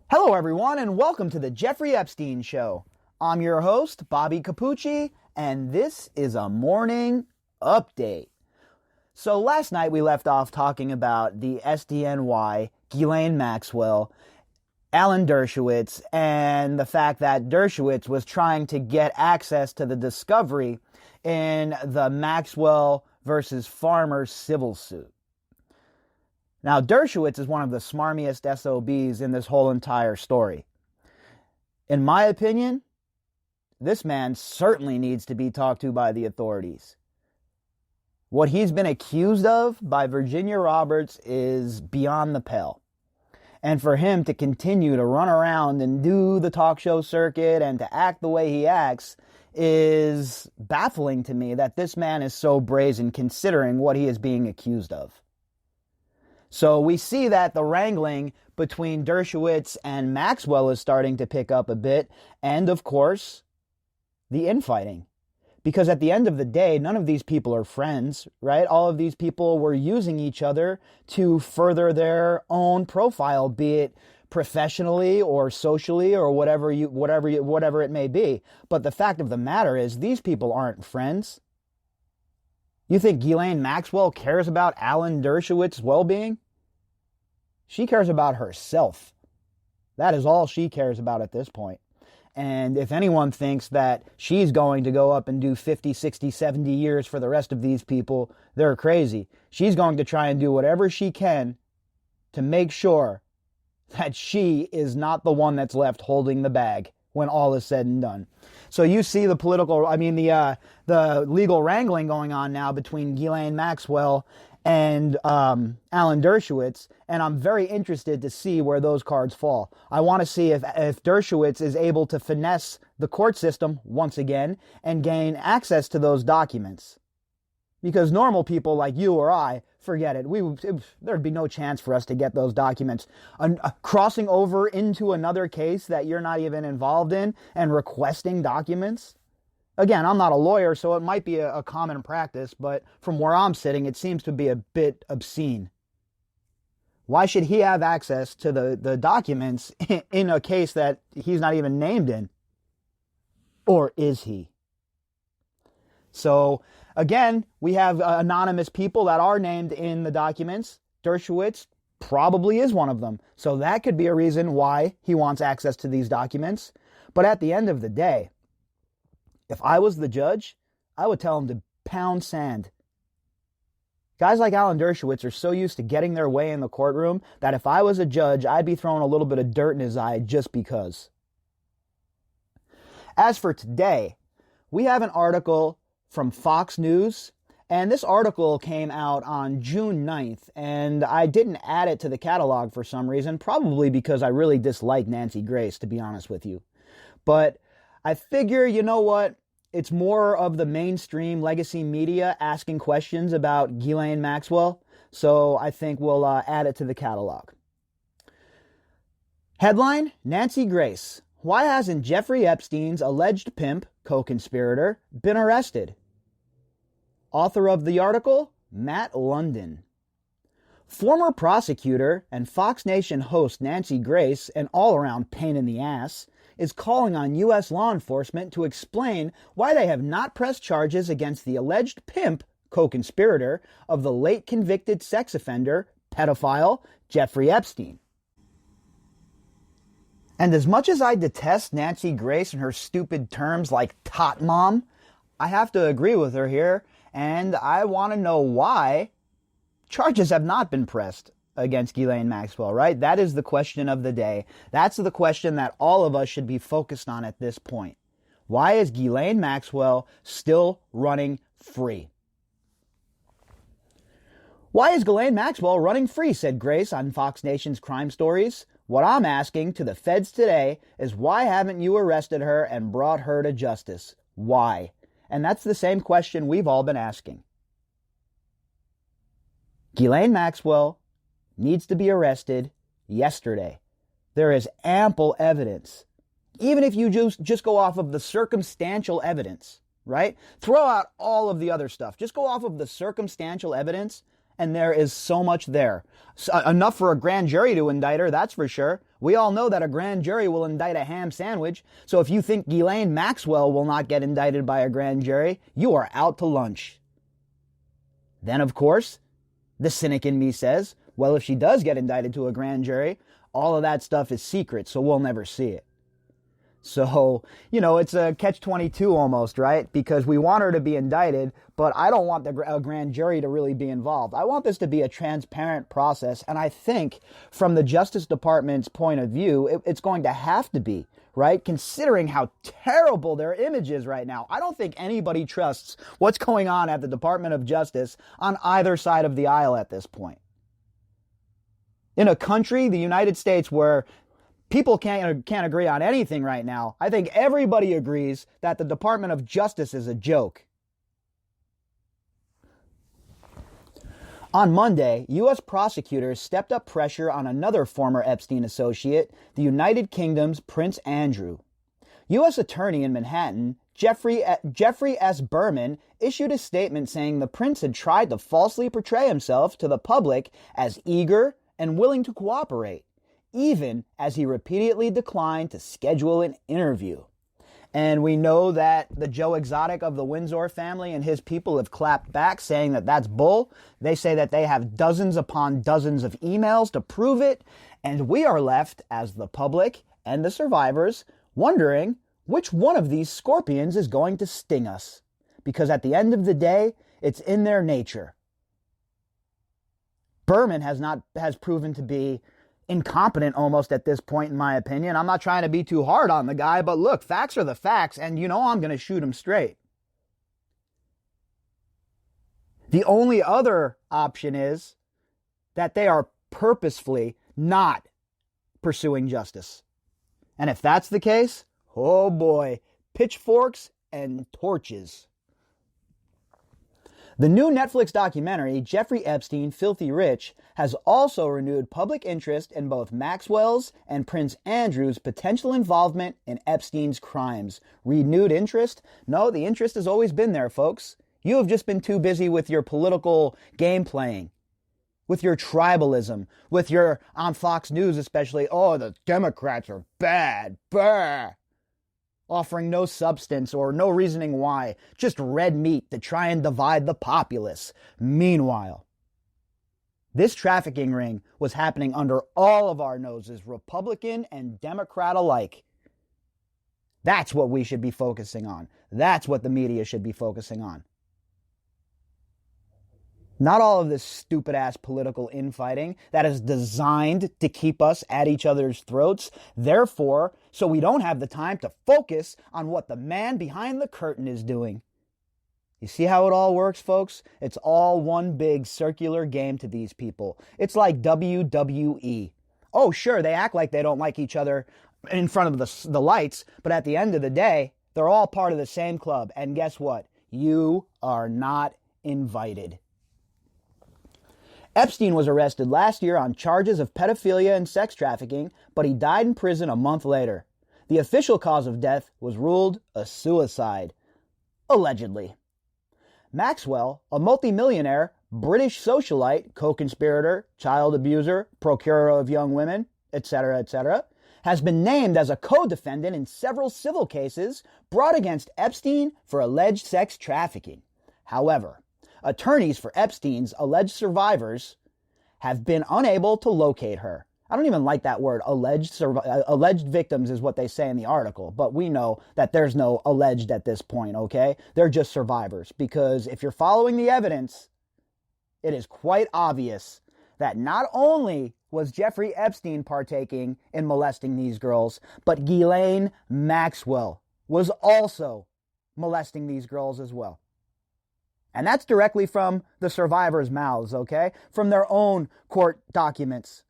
Hello, everyone, and welcome to the Geoffrey Epstein Show. I'm your host, Bobbycapucci, and this is a morning update. So last night we left off talking about the SDNY, Ghislaine Maxwell, Alan Dershowitz, and the fact that Dershowitz was trying to get access to the discovery in the Maxwell versus Farmer civil suit. Now, Dershowitz is one of the smarmiest SOBs in this whole entire story. In my opinion, this man certainly needs to be talked to by the authorities. What he's been accused of by Virginia Roberts is beyond the pale. And for him to continue to run around and do the talk show circuit and to act the way he acts is baffling to me that this man is so brazen considering what he is being accused of. So we see that the wrangling between Dershowitz and Maxwell is starting to pick up a bit, and of course, the infighting. Because at the end of the day, none of these people are friends, right? All of these people were using each other to further their own profile, be it professionally or socially or whatever it may be. But the fact of the matter is, these people aren't friends. You think Ghislaine Maxwell cares about Alan Dershowitz's well-being? She cares about herself. That is all she cares about at this point. And if anyone thinks that she's going to go up and do 50, 60, 70 years for the rest of these people, they're crazy. She's going to try and do whatever she can to make sure that she is not the one that's left holding the bag when all is said and done. So you see the legal wrangling going on now between Ghislaine Maxwell and Alan Dershowitz, and I'm very interested to see where those cards fall. I want to see if Dershowitz is able to finesse the court system once again and gain access to those documents. Because normal people like you or I, forget it. There'd be no chance for us to get those documents. Crossing over into another case that you're not even involved in and requesting documents? Again, I'm not a lawyer, so it might be a common practice, but from where I'm sitting, it seems to be a bit obscene. Why should he have access to the documents in a case that he's not even named in? Or is he? So, again, we have anonymous people that are named in the documents. Dershowitz probably is one of them. So that could be a reason why he wants access to these documents. But at the end of the day, if I was the judge, I would tell him to pound sand. Guys like Alan Dershowitz are so used to getting their way in the courtroom that if I was a judge, I'd be throwing a little bit of dirt in his eye just because. As for today, we have an article from Fox News, and this article came out on June 9th, and I didn't add it to the catalog for some reason, probably because I really dislike Nancy Grace, to be honest with you. But I figure, you know what? It's more of the mainstream legacy media asking questions about Ghislaine Maxwell, so I think we'll add it to the catalog. Headline, Nancy Grace. Why hasn't Jeffrey Epstein's alleged pimp, co-conspirator, been arrested? Author of the article, Matt London. Former prosecutor and Fox Nation host Nancy Grace, an all-around pain in the ass, is calling on U.S. law enforcement to explain why they have not pressed charges against the alleged pimp, co-conspirator, of the late convicted sex offender, pedophile, Jeffrey Epstein. And as much as I detest Nancy Grace and her stupid terms like tot mom, I have to agree with her here, and I want to know why charges have not been pressed against Ghislaine Maxwell, right? That is the question of the day. That's the question that all of us should be focused on at this point. Why is Ghislaine Maxwell still running free? Why is Ghislaine Maxwell running free, said Grace on Fox Nation's Crime Stories. What I'm asking to the feds today is why haven't you arrested her and brought her to justice? Why? And that's the same question we've all been asking. Ghislaine Maxwell needs to be arrested yesterday. There is ample evidence. Even if you just go off of the circumstantial evidence, right? Throw out all of the other stuff. Just go off of the circumstantial evidence, and there is so much there. Enough for a grand jury to indict her, that's for sure. We all know that a grand jury will indict a ham sandwich, so if you think Ghislaine Maxwell will not get indicted by a grand jury, you are out to lunch. Then, of course, the cynic in me says, well, if she does get indicted to a grand jury, all of that stuff is secret, so we'll never see it. So, it's a catch-22 almost, right? Because we want her to be indicted, but I don't want a grand jury to really be involved. I want this to be a transparent process, and I think from the Justice Department's point of view, it's going to have to be, right? Considering how terrible their image is right now. I don't think anybody trusts what's going on at the Department of Justice on either side of the aisle at this point. In a country, the United States, where people can't agree on anything right now, I think everybody agrees that the Department of Justice is a joke. On Monday, U.S. prosecutors stepped up pressure on another former Epstein associate, the United Kingdom's Prince Andrew. U.S. Attorney in Manhattan, Geoffrey S Berman, issued a statement saying the prince had tried to falsely portray himself to the public as eager and willing to cooperate, even as he repeatedly declined to schedule an interview. And we know that the Joe Exotic of the Windsor family and his people have clapped back, saying that that's bull. They say that they have dozens upon dozens of emails to prove it, and we are left, as the public and the survivors, wondering which one of these scorpions is going to sting us. Because at the end of the day, it's in their nature. Berman has proven to be incompetent almost at this point, in my opinion. I'm not trying to be too hard on the guy, but look, facts are the facts, and I'm going to shoot him straight. The only other option is that they are purposefully not pursuing justice. And if that's the case, oh boy, pitchforks and torches. The new Netflix documentary, Jeffrey Epstein, Filthy Rich, has also renewed public interest in both Maxwell's and Prince Andrew's potential involvement in Epstein's crimes. Renewed interest? No, the interest has always been there, folks. You have just been too busy with your political game playing, with your tribalism, with your, on Fox News especially, oh, the Democrats are bad, brr. Offering no substance or no reasoning why, just red meat to try and divide the populace. Meanwhile, this trafficking ring was happening under all of our noses, Republican and Democrat alike. That's what we should be focusing on. That's what the media should be focusing on. Not all of this stupid-ass political infighting that is designed to keep us at each other's throats. Therefore, so we don't have the time to focus on what the man behind the curtain is doing. You see how it all works, folks? It's all one big circular game to these people. It's like WWE. Oh, sure, they act like they don't like each other in front of the lights, but at the end of the day, they're all part of the same club. And guess what? You are not invited. Epstein was arrested last year on charges of pedophilia and sex trafficking, but he died in prison a month later. The official cause of death was ruled a suicide. Allegedly. Maxwell, a multimillionaire, British socialite, co-conspirator, child abuser, procurer of young women, etc., has been named as a co-defendant in several civil cases brought against Epstein for alleged sex trafficking. However, attorneys for Epstein's alleged survivors have been unable to locate her. I don't even like that word, alleged victims is what they say in the article, but we know that there's no alleged at this point, okay? They're just survivors, because if you're following the evidence, it is quite obvious that not only was Jeffrey Epstein partaking in molesting these girls, but Ghislaine Maxwell was also molesting these girls as well. And that's directly from the survivors' mouths, okay? From their own court documents.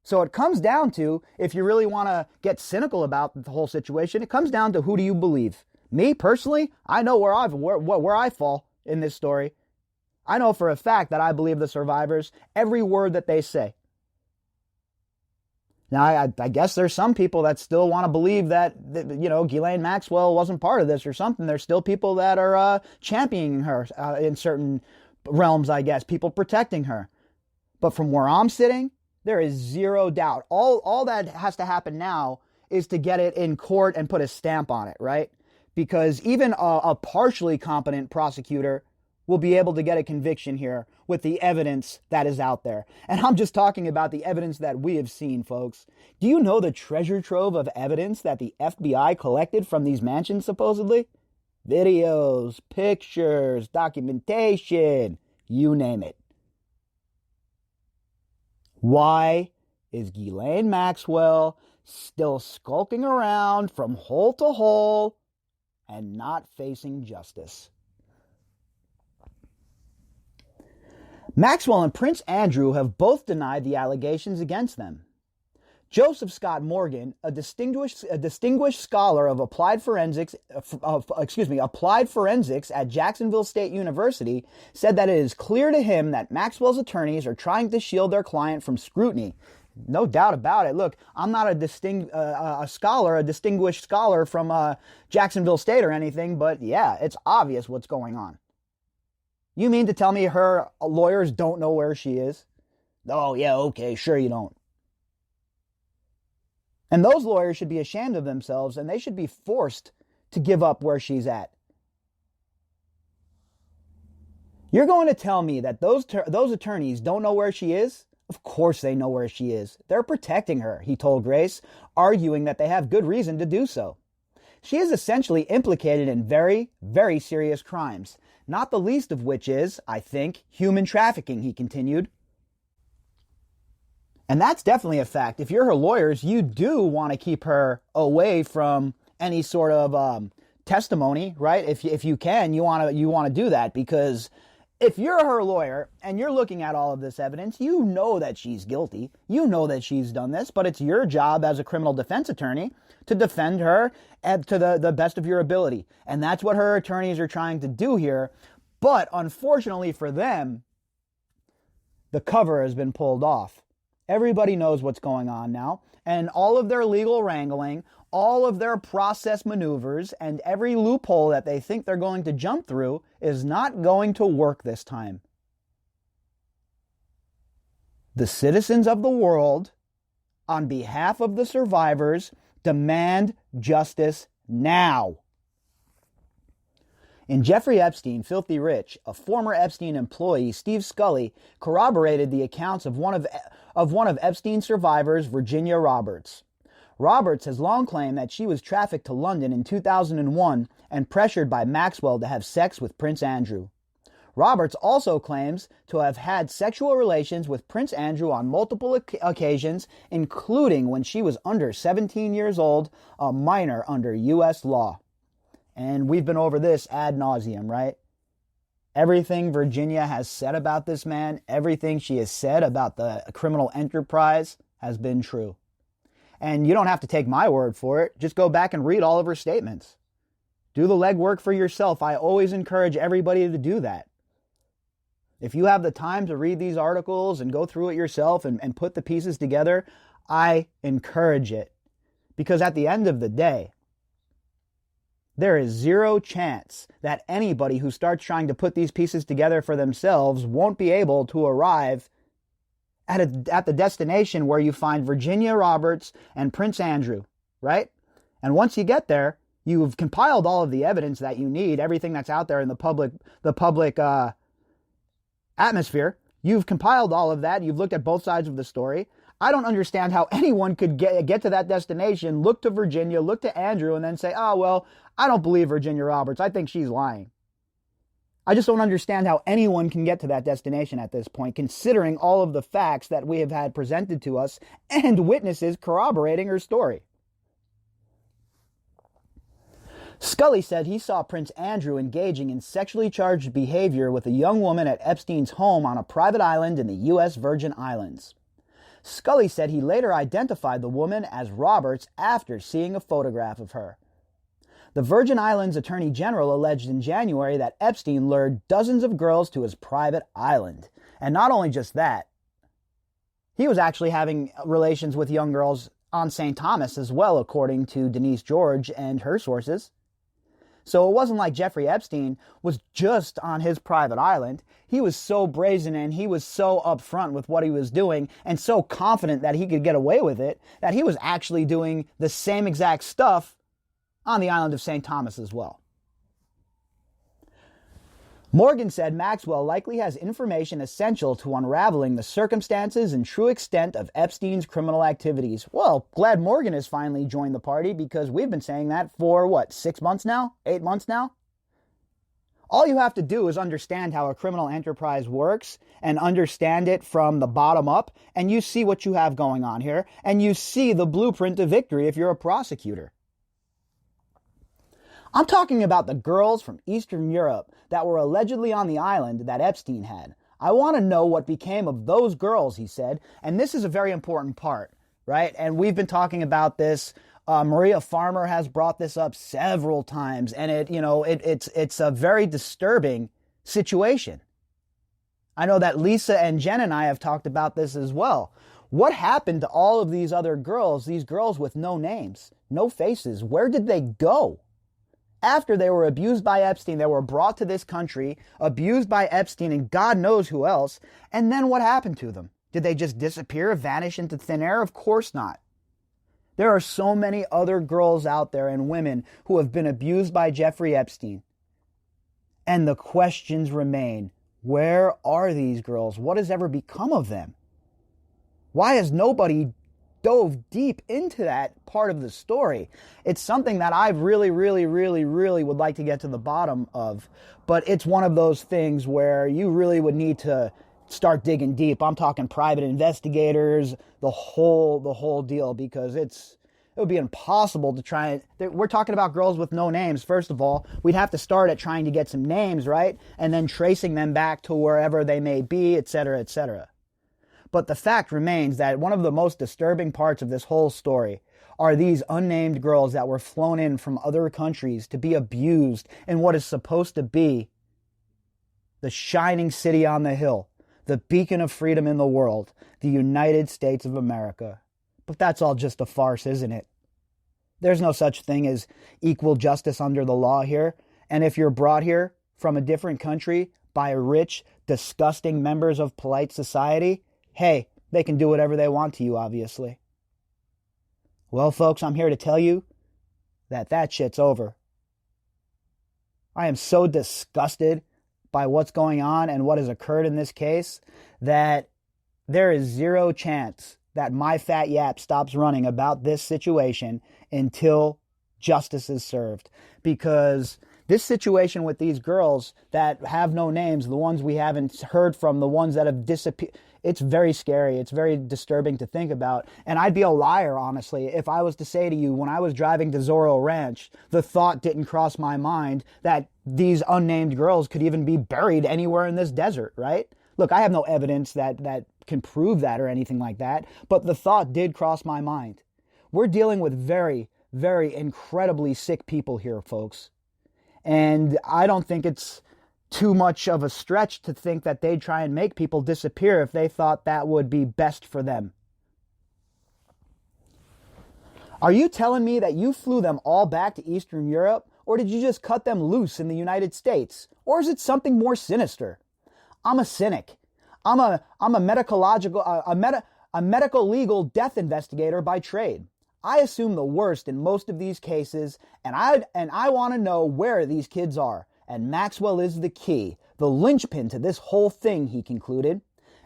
So it comes down to, if you really want to get cynical about the whole situation, it comes down to who do you believe? Me, personally, I know where I fall in this story. I know for a fact that I believe the survivors, every word that they say. Now, I guess there's some people that still want to believe that, Ghislaine Maxwell wasn't part of this or something. There's still people that are championing her in certain realms, I guess, people protecting her. But from where I'm sitting, there is zero doubt. All that has to happen now is to get it in court and put a stamp on it, right? Because even a partially competent prosecutor will be able to get a conviction here with the evidence that is out there. And I'm just talking about the evidence that we have seen, folks. Do you know the treasure trove of evidence that the FBI collected from these mansions, supposedly? Videos, pictures, documentation, you name it. Why is Ghislaine Maxwell still skulking around from hole to hole and not facing justice? Maxwell and Prince Andrew have both denied the allegations against them. Joseph Scott Morgan, a distinguished scholar of applied forensics at Jacksonville State University, said that it is clear to him that Maxwell's attorneys are trying to shield their client from scrutiny. No doubt about it. Look, I'm not a distinguished scholar from Jacksonville State or anything, but yeah, it's obvious what's going on. You mean to tell me her lawyers don't know where she is? Oh, yeah, okay, sure you don't. And those lawyers should be ashamed of themselves, and they should be forced to give up where she's at. You're going to tell me that those attorneys don't know where she is? Of course they know where she is. They're protecting her, he told Grace, arguing that they have good reason to do so. She is essentially implicated in very, very serious crimes, not the least of which is, I think, human trafficking, he continued. And that's definitely a fact. If you're her lawyers, you do want to keep her away from any sort of testimony, right? If you can, you want to do that, because if you're her lawyer and you're looking at all of this evidence, you know that she's guilty. You know that she's done this, but it's your job as a criminal defense attorney to defend her to the best of your ability. And that's what her attorneys are trying to do here. But unfortunately for them, the cover has been pulled off. Everybody knows what's going on now, and all of their legal wrangling, all of their process maneuvers, and every loophole that they think they're going to jump through is not going to work this time. The citizens of the world, on behalf of the survivors, demand justice now. In Jeffrey Epstein, Filthy Rich, a former Epstein employee, Steve Scully, corroborated the accounts of one of Epstein's survivors, Virginia Roberts. Roberts has long claimed that she was trafficked to London in 2001 and pressured by Maxwell to have sex with Prince Andrew. Roberts also claims to have had sexual relations with Prince Andrew on multiple occasions, including when she was under 17 years old, a minor under U.S. law. And we've been over this ad nauseum, right? Everything Virginia has said about this man, everything she has said about the criminal enterprise has been true. And you don't have to take my word for it. Just go back and read all of her statements. Do the legwork for yourself. I always encourage everybody to do that. If you have the time to read these articles and go through it yourself and put the pieces together, I encourage it. Because at the end of the day, there is zero chance that anybody who starts trying to put these pieces together for themselves won't be able to arrive at the destination where you find Virginia Roberts and Prince Andrew, right? And once you get there, you've compiled all of the evidence that you need, everything that's out there in the public atmosphere. You've compiled all of that. You've looked at both sides of the story. I don't understand how anyone could get to that destination, look to Virginia, look to Andrew, and then say, oh, well, I don't believe Virginia Roberts. I think she's lying. I just don't understand how anyone can get to that destination at this point, considering all of the facts that we have had presented to us and witnesses corroborating her story. Scully said he saw Prince Andrew engaging in sexually charged behavior with a young woman at Epstein's home on a private island in the U.S. Virgin Islands. Scully said he later identified the woman as Roberts after seeing a photograph of her. The Virgin Islands Attorney General alleged in January that Epstein lured dozens of girls to his private island. And not only just that, he was actually having relations with young girls on St. Thomas as well, according to Denise George and her sources. So it wasn't like Jeffrey Epstein was just on his private island. He was so brazen and he was so upfront with what he was doing and so confident that he could get away with it that he was actually doing the same exact stuff on the island of St. Thomas as well. Morgan said Maxwell likely has information essential to unraveling the circumstances and true extent of Epstein's criminal activities. Well, glad Morgan has finally joined the party because we've been saying that for, 6 months now? 8 months now? All you have to do is understand how a criminal enterprise works and understand it from the bottom up, and you see what you have going on here, and you see the blueprint to victory if you're a prosecutor. I'm talking about the girls from Eastern Europe that were allegedly on the island that Epstein had. I want to know what became of those girls, he said. And this is a very important part, right? And we've been talking about this. Maria Farmer has brought this up several times. And it's a very disturbing situation. I know that Lisa and Jen and I have talked about this as well. What happened to all of these other girls, these girls with no names, no faces? Where did they go? After they were abused by Epstein, they were brought to this country, abused by Epstein and God knows who else, and then what happened to them? Did they just disappear, vanish into thin air? Of course not. There are so many other girls out there and women who have been abused by Jeffrey Epstein. And the questions remain, where are these girls? What has ever become of them? Why has nobody dove deep into that part of the story? It's something that I really would like to get to the bottom of, but it's one of those things where you really would need to start digging deep. I'm talking private investigators, the whole deal, because it would be impossible to try. We're talking about girls with no names. First of all, we'd have to start at trying to get some names, right? And then tracing them back to wherever they may be, etc., etc. But the fact remains that one of the most disturbing parts of this whole story are these unnamed girls that were flown in from other countries to be abused in what is supposed to be the shining city on the hill, the beacon of freedom in the world, the United States of America. But that's all just a farce, isn't it? There's no such thing as equal justice under the law here. And if you're brought here from a different country by rich, disgusting members of polite society, hey, they can do whatever they want to you, obviously. Well, folks, I'm here to tell you that shit's over. I am so disgusted by what's going on and what has occurred in this case that there is zero chance that my fat yap stops running about this situation until justice is served. Because this situation with these girls that have no names, the ones we haven't heard from, the ones that have disappeared, it's very scary. It's very disturbing to think about. And I'd be a liar, honestly, if I was to say to you, when I was driving to Zorro Ranch, the thought didn't cross my mind that these unnamed girls could even be buried anywhere in this desert, right? Look, I have no evidence that can prove that or anything like that, but the thought did cross my mind. We're dealing with very, very incredibly sick people here, folks. And I don't think it's too much of a stretch to think that they'd try and make people disappear if they thought that would be best for them. Are you telling me that you flew them all back to Eastern Europe, or did you just cut them loose in the United States? Or is it something more sinister? I'm a cynic. I'm a medical legal death investigator by trade. I assume the worst in most of these cases, and I want to know where these kids are. And Maxwell is the key, the linchpin to this whole thing, he concluded.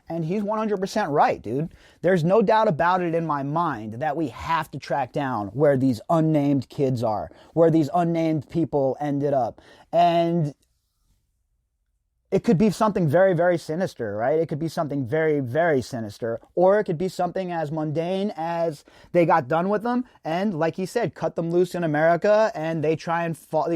And he's 100% right, dude. There's no doubt about it in my mind that we have to track down where these unnamed kids are, where these unnamed people ended up. And it could be something very, very sinister, right? It could be something very, very sinister. Or it could be something as mundane as they got done with them and, like he said, cut them loose in America and they try and fall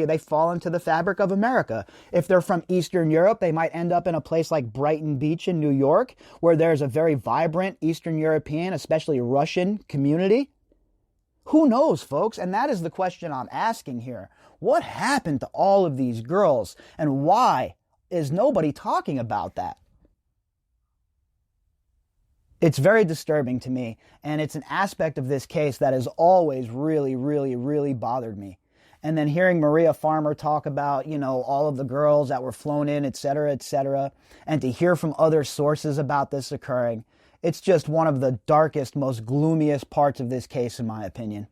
into the fabric of America. If they're from Eastern Europe, they might end up in a place like Brighton Beach in New York, where there's a very vibrant Eastern European, especially Russian community. Who knows, folks? And that is the question I'm asking here. What happened to all of these girls and why is nobody talking about that? It's very disturbing to me, and it's an aspect of this case that has always really, really, really bothered me. And then hearing Maria Farmer talk about, all of the girls that were flown in, et cetera, and to hear from other sources about this occurring, it's just one of the darkest, most gloomiest parts of this case, in my opinion.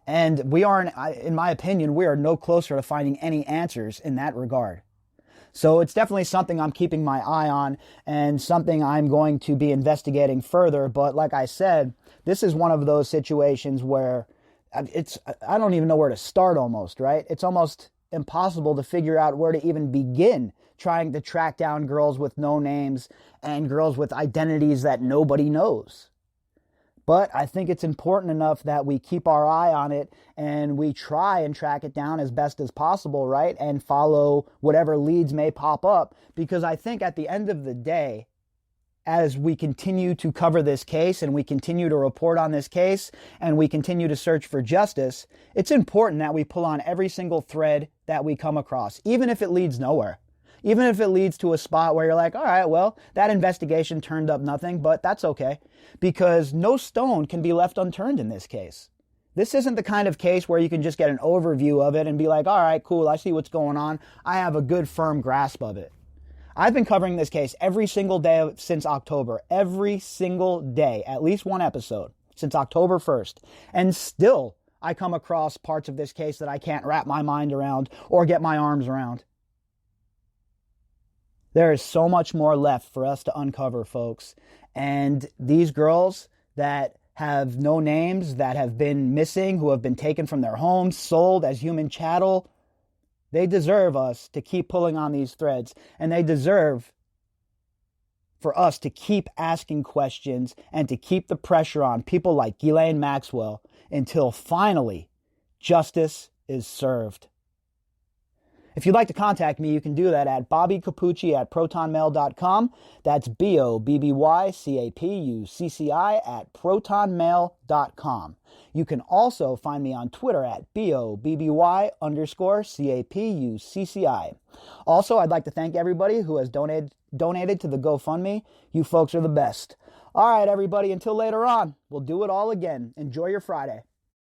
And in my opinion, we are no closer to finding any answers in that regard. So it's definitely something I'm keeping my eye on and something I'm going to be investigating further. But like I said, this is one of those situations where I don't even know where to start almost, right? It's almost impossible to figure out where to even begin trying to track down girls with no names and girls with identities that nobody knows. But I think it's important enough that we keep our eye on it and we try and track it down as best as possible, right? And follow whatever leads may pop up. Because I think at the end of the day, as we continue to cover this case and we continue to report on this case and we continue to search for justice, it's important that we pull on every single thread that we come across, even if it leads nowhere. Even if it leads to a spot where you're like, all right, well, that investigation turned up nothing, but that's okay. Because no stone can be left unturned in this case. This isn't the kind of case where you can just get an overview of it and be like, all right, cool, I see what's going on. I have a good firm grasp of it. I've been covering this case every single day since October. Every single day, at least one episode, since October 1st. And still, I come across parts of this case that I can't wrap my mind around or get my arms around. There is so much more left for us to uncover, folks. And these girls that have no names, that have been missing, who have been taken from their homes, sold as human chattel, they deserve us to keep pulling on these threads. And they deserve for us to keep asking questions and to keep the pressure on people like Ghislaine Maxwell until finally justice is served. If you'd like to contact me, you can do that at bobbycapucci@protonmail.com. That's BOBBYCAPUCCI@protonmail.com. You can also find me on Twitter at BOBBY_CAPUCCI. Also, I'd like to thank everybody who has donated to the GoFundMe. You folks are the best. All right, everybody, until later on, we'll do it all again. Enjoy your Friday.